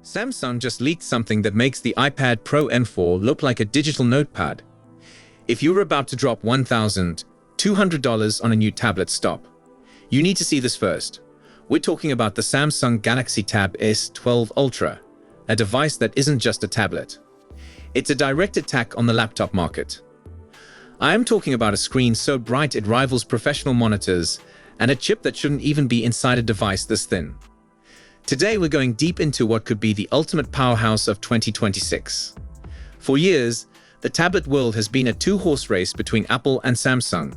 Samsung just leaked something that makes the iPad Pro M4 look like a digital notepad. If you were about to drop $1,200 on a new tablet, stop. You need to see this first. We're talking about the Samsung Galaxy Tab S12 Ultra, a device that isn't just a tablet. It's a direct attack on the laptop market. I am talking about a screen so bright it rivals professional monitors, and a chip that shouldn't even be inside a device this thin. Today we're going deep into what could be the ultimate powerhouse of 2026. For years, the tablet world has been a two-horse race between Apple and Samsung.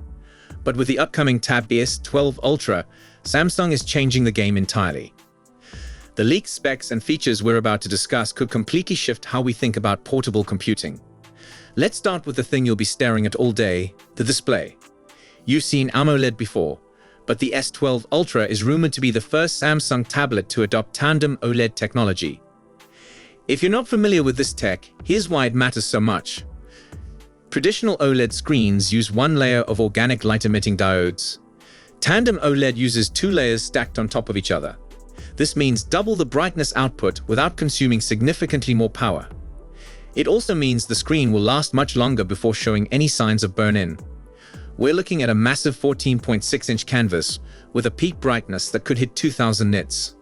But with the upcoming Tab S12 Ultra, Samsung is changing the game entirely. The leaked specs and features we're about to discuss could completely shift how we think about portable computing. Let's start with the thing you'll be staring at all day, the display. You've seen AMOLED before, but the S12 Ultra is rumored to be the first Samsung tablet to adopt Tandem OLED technology. If you're not familiar with this tech, here's why it matters so much. Traditional OLED screens use one layer of organic light-emitting diodes. Tandem OLED uses two layers stacked on top of each other. This means double the brightness output without consuming significantly more power. It also means the screen will last much longer before showing any signs of burn-in. We're looking at a massive 14.6-inch canvas with a peak brightness that could hit 2000 nits.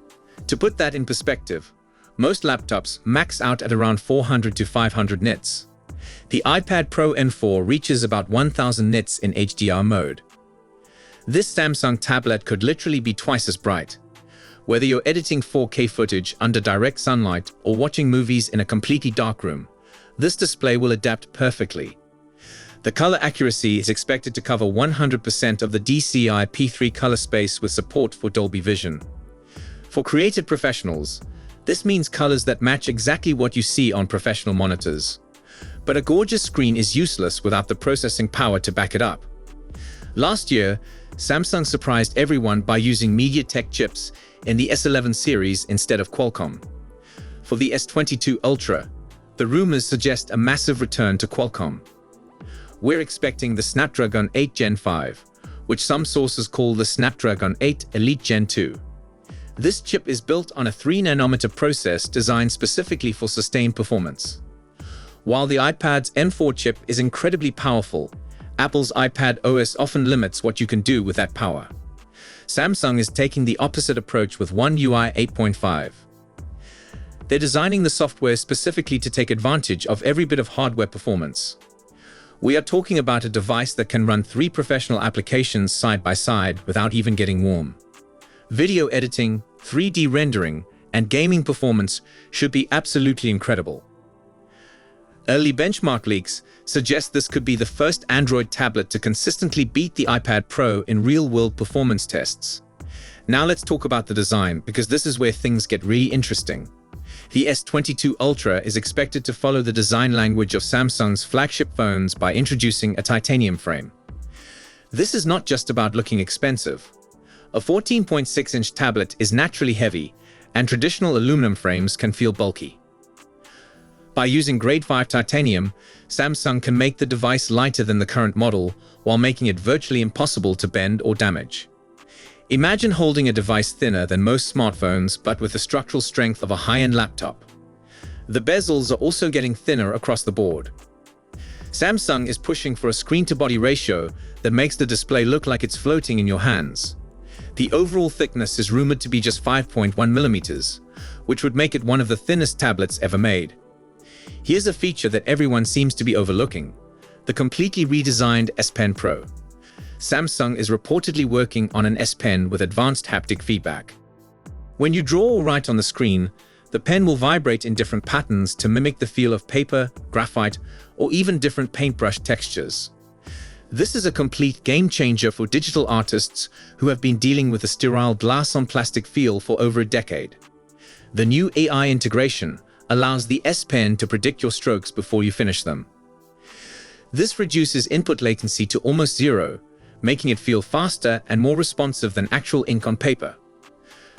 To put that in perspective, most laptops max out at around 400 to 500 nits. The iPad Pro M4 reaches about 1000 nits in HDR mode. This Samsung tablet could literally be twice as bright. Whether you're editing 4K footage under direct sunlight or watching movies in a completely dark room, this display will adapt perfectly. The color accuracy is expected to cover 100% of the DCI P3 color space with support for Dolby Vision. For creative professionals, this means colors that match exactly what you see on professional monitors. But a gorgeous screen is useless without the processing power to back it up. Last year, Samsung surprised everyone by using MediaTek chips in the S11 series instead of Qualcomm. For the S22 Ultra, the rumors suggest a massive return to Qualcomm. We're expecting the Snapdragon 8 Gen 5, which some sources call the Snapdragon 8 Elite Gen 2. This chip is built on a 3nm process designed specifically for sustained performance. While the iPad's M4 chip is incredibly powerful, Apple's iPad OS often limits what you can do with that power. Samsung is taking the opposite approach with One UI 8.5. They're designing the software specifically to take advantage of every bit of hardware performance. We are talking about a device that can run 3 professional applications side by side without even getting warm. Video editing, 3D rendering, and gaming performance should be absolutely incredible. Early benchmark leaks suggest this could be the first Android tablet to consistently beat the iPad Pro in real-world performance tests. Now let's talk about the design, because this is where things get really interesting. The S22 Ultra is expected to follow the design language of Samsung's flagship phones by introducing a titanium frame. This is not just about looking expensive. A 14.6-inch tablet is naturally heavy, and traditional aluminum frames can feel bulky. By using grade 5 titanium, Samsung can make the device lighter than the current model while making it virtually impossible to bend or damage. Imagine holding a device thinner than most smartphones but with the structural strength of a high-end laptop. The bezels are also getting thinner across the board. Samsung is pushing for a screen-to-body ratio that makes the display look like it's floating in your hands. The overall thickness is rumored to be just 5.1 millimeters, which would make it one of the thinnest tablets ever made. Here's a feature that everyone seems to be overlooking: the completely redesigned S Pen Pro. Samsung is reportedly working on an S Pen with advanced haptic feedback. When you draw or write on the screen, the pen will vibrate in different patterns to mimic the feel of paper, graphite, or even different paintbrush textures. This is a complete game changer for digital artists who have been dealing with a sterile glass-on-plastic feel for over a decade. The new AI integration allows the S Pen to predict your strokes before you finish them. This reduces input latency to almost zero, making it feel faster and more responsive than actual ink on paper.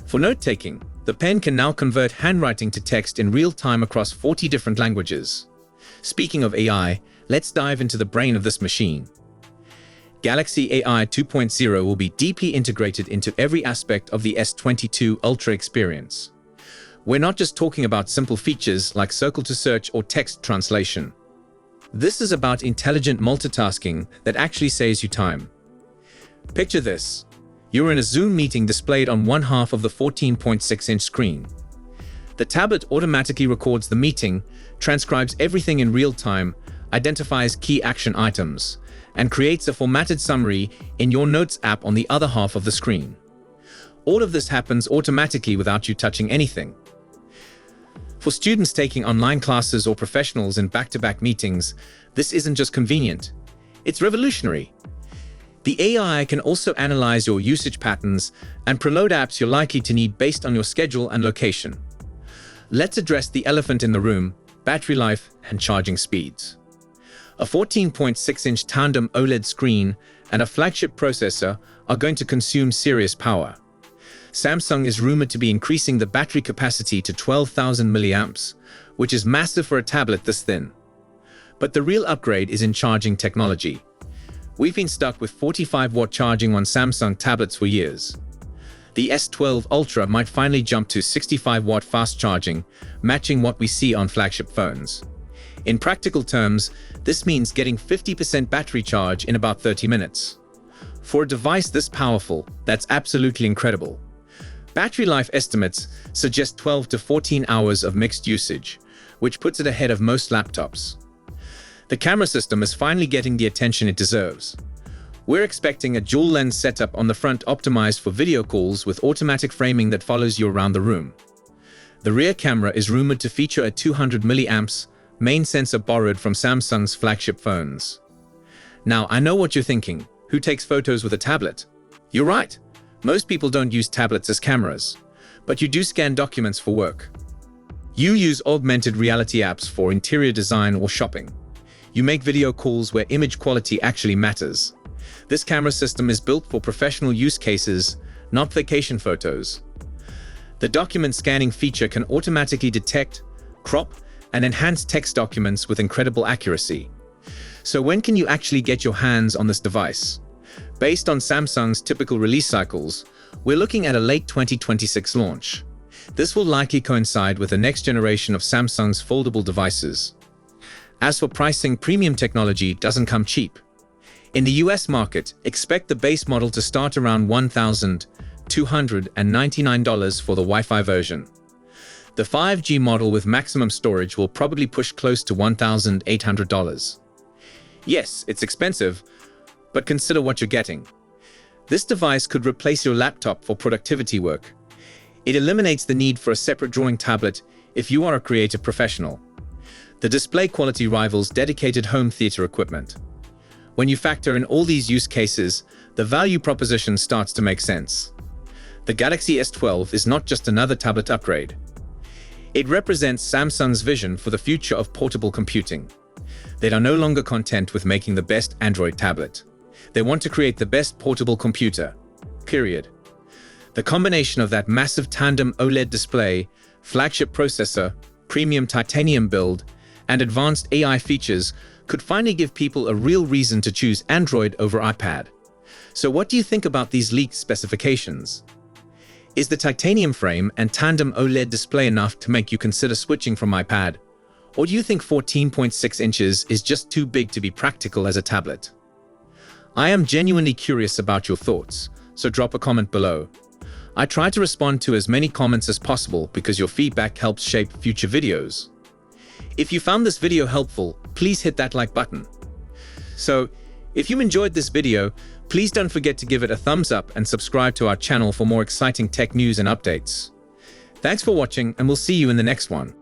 For note-taking, the pen can now convert handwriting to text in real time across 40 different languages. Speaking of AI, let's dive into the brain of this machine. Galaxy AI 2.0 will be deeply integrated into every aspect of the S22 Ultra experience. We're not just talking about simple features like circle to search or text translation. This is about intelligent multitasking that actually saves you time. Picture this. You're in a Zoom meeting displayed on one half of the 14.6-inch screen. The tablet automatically records the meeting, transcribes everything in real time, identifies key action items, and creates a formatted summary in your Notes app on the other half of the screen. All of this happens automatically without you touching anything. For students taking online classes or professionals in back-to-back meetings, this isn't just convenient, it's revolutionary. The AI can also analyze your usage patterns and preload apps you're likely to need based on your schedule and location. Let's address the elephant in the room: battery life and charging speeds. A 14.6-inch Tandem OLED screen and a flagship processor are going to consume serious power. Samsung is rumored to be increasing the battery capacity to 12,000 milliamps, which is massive for a tablet this thin. But the real upgrade is in charging technology. We've been stuck with 45-watt charging on Samsung tablets for years. The S12 Ultra might finally jump to 65-watt fast charging, matching what we see on flagship phones. In practical terms, this means getting 50% battery charge in about 30 minutes. For a device this powerful, that's absolutely incredible. Battery life estimates suggest 12 to 14 hours of mixed usage, which puts it ahead of most laptops. The camera system is finally getting the attention it deserves. We're expecting a dual-lens setup on the front optimized for video calls with automatic framing that follows you around the room. The rear camera is rumored to feature a 200 mAh main sensor borrowed from Samsung's flagship phones. Now, I know what you're thinking. Who takes photos with a tablet? You're right. Most people don't use tablets as cameras, but you do scan documents for work. You use augmented reality apps for interior design or shopping. You make video calls where image quality actually matters. This camera system is built for professional use cases, not vacation photos. The document scanning feature can automatically detect, crop, and enhance text documents with incredible accuracy. So when can you actually get your hands on this device? Based on Samsung's typical release cycles, we're looking at a late 2026 launch. This will likely coincide with the next generation of Samsung's foldable devices. As for pricing, premium technology doesn't come cheap. In the US market, expect the base model to start around $1,299 for the Wi-Fi version. The 5G model with maximum storage will probably push close to $1,800. Yes, it's expensive, but consider what you're getting. This device could replace your laptop for productivity work. It eliminates the need for a separate drawing tablet if you are a creative professional. The display quality rivals dedicated home theater equipment. When you factor in all these use cases, the value proposition starts to make sense. The Galaxy S12 is not just another tablet upgrade. It represents Samsung's vision for the future of portable computing. They are no longer content with making the best Android tablet. They want to create the best portable computer, period. The combination of that massive Tandem OLED display, flagship processor, premium titanium build, and advanced AI features could finally give people a real reason to choose Android over iPad. So what do you think about these leaked specifications? Is the titanium frame and Tandem OLED display enough to make you consider switching from iPad? Or do you think 14.6 inches is just too big to be practical as a tablet? I am genuinely curious about your thoughts, so drop a comment below. I try to respond to as many comments as possible because your feedback helps shape future videos. If you found this video helpful, please hit that like button. So, if you enjoyed this video, please don't forget to give it a thumbs up and subscribe to our channel for more exciting tech news and updates. Thanks for watching, and we'll see you in the next one.